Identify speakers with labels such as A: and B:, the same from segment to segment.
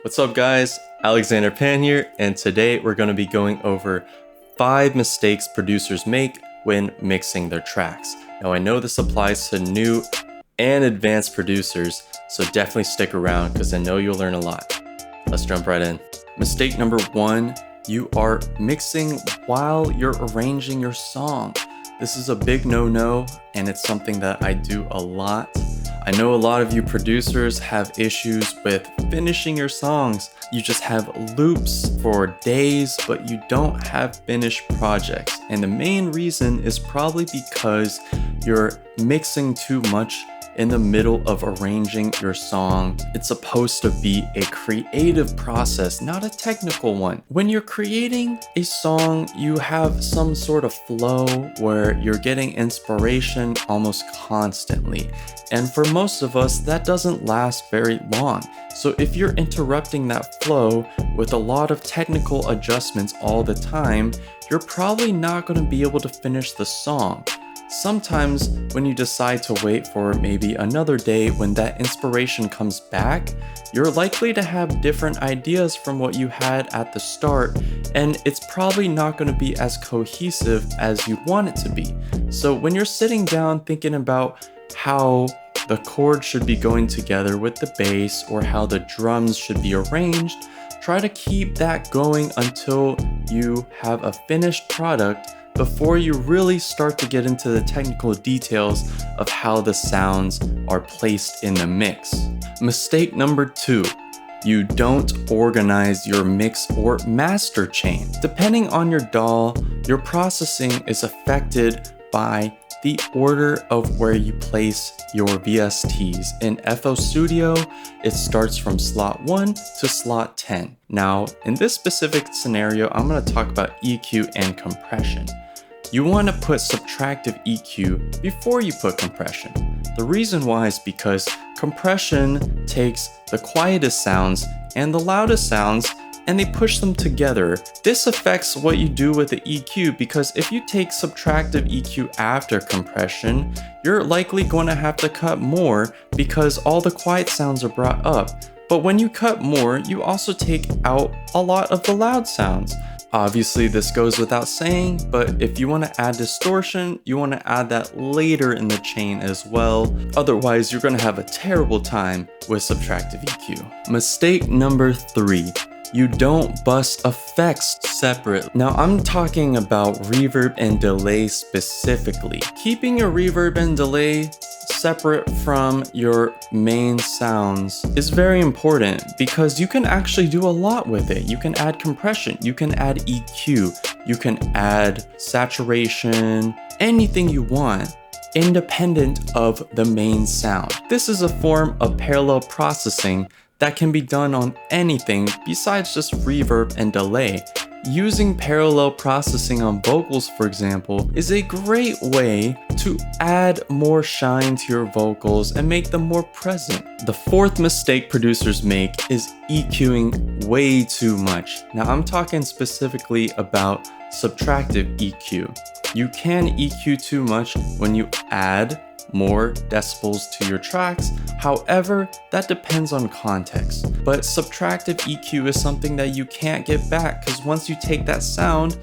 A: What's up guys, Alexander Pan here, and today we're going to be going over 5 mistakes producers make when mixing their tracks. Now I know this applies to new and advanced producers, so definitely stick around because I know you'll learn a lot. Let's jump right in. Mistake number 1, you are mixing while you're arranging your song. This is a big no-no, and it's something that I do a lot. I know a lot of you producers have issues with finishing your songs. You just have loops for days, but you don't have finished projects. And the main reason is probably because you're mixing too much in the middle of arranging your song. It's supposed to be a creative process, not a technical one. When you're creating a song, you have some sort of flow where you're getting inspiration almost constantly. And for most of us, that doesn't last very long. So if you're interrupting that flow with a lot of technical adjustments all the time, you're probably not going to be able to finish the song. Sometimes when you decide to wait for maybe another day when that inspiration comes back, you're likely to have different ideas from what you had at the start, and it's probably not going to be as cohesive as you want it to be. So when you're sitting down thinking about how the chords should be going together with the bass or how the drums should be arranged, try to keep that going until you have a finished product before you really start to get into the technical details of how the sounds are placed in the mix. Mistake number 2, you don't organize your mix or master chain. Depending on your DAW, your processing is affected by the order of where you place your VSTs. In FL Studio, it starts from slot 1 to slot 10. Now, in this specific scenario, I'm going to talk about EQ and compression. You want to put subtractive EQ before you put compression. The reason why is because compression takes the quietest sounds and the loudest sounds and they push them together. This affects what you do with the EQ because if you take subtractive EQ after compression, you're likely going to have to cut more because all the quiet sounds are brought up. But when you cut more, you also take out a lot of the loud sounds. Obviously, this goes without saying, but if you want to add distortion, you want to add that later in the chain as well. Otherwise, you're going to have a terrible time with subtractive EQ. Mistake number 3. You don't bus effects separate. Now I'm talking about reverb and delay specifically. Keeping your reverb and delay separate from your main sounds is very important because you can actually do a lot with it. You can add compression, you can add EQ, you can add saturation, anything you want, independent of the main sound. This is a form of parallel processing that can be done on anything besides just reverb and delay. Using parallel processing on vocals, for example, is a great way to add more shine to your vocals and make them more present. The 4th mistake producers make is EQing way too much. Now I'm talking specifically about subtractive EQ. You can EQ too much when you add more decibels to your tracks. However, that depends on context. But subtractive EQ is something that you can't get back because once you take that sound,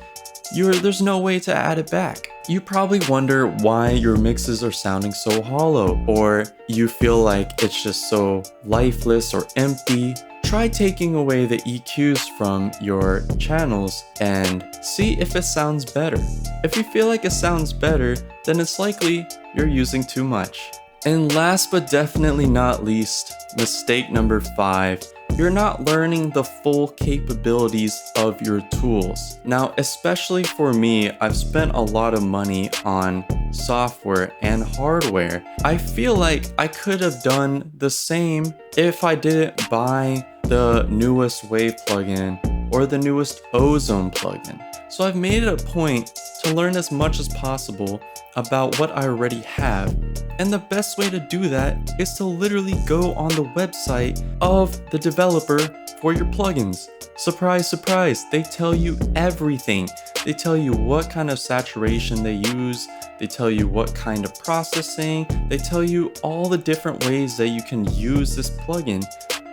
A: there's no way to add it back. You probably wonder why your mixes are sounding so hollow, or you feel like it's just so lifeless or empty. Try taking away the EQs from your channels and see if it sounds better. If you feel like it sounds better, then it's likely you're using too much. And last but definitely not least, mistake number 5, you're not learning the full capabilities of your tools. Now, especially for me, I've spent a lot of money on software and hardware. I feel like I could have done the same if I didn't buy the newest Wave plugin or the newest Ozone plugin. So I've made it a point to learn as much as possible about what I already have. And the best way to do that is to literally go on the website of the developer for your plugins. Surprise, surprise, they tell you everything. They tell you what kind of saturation they use. They tell you what kind of processing. They tell you all the different ways that you can use this plugin.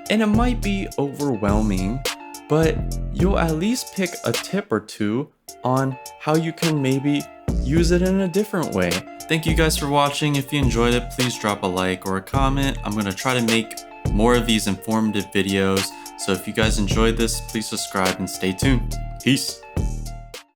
A: and it might be overwhelming, but you'll at least pick a tip or two on how you can maybe use it in a different way. Thank you guys for watching. If you enjoyed it, please drop a like or a comment. I'm gonna try to make more of these informative videos. So if you guys enjoyed this, please subscribe and stay tuned. Peace.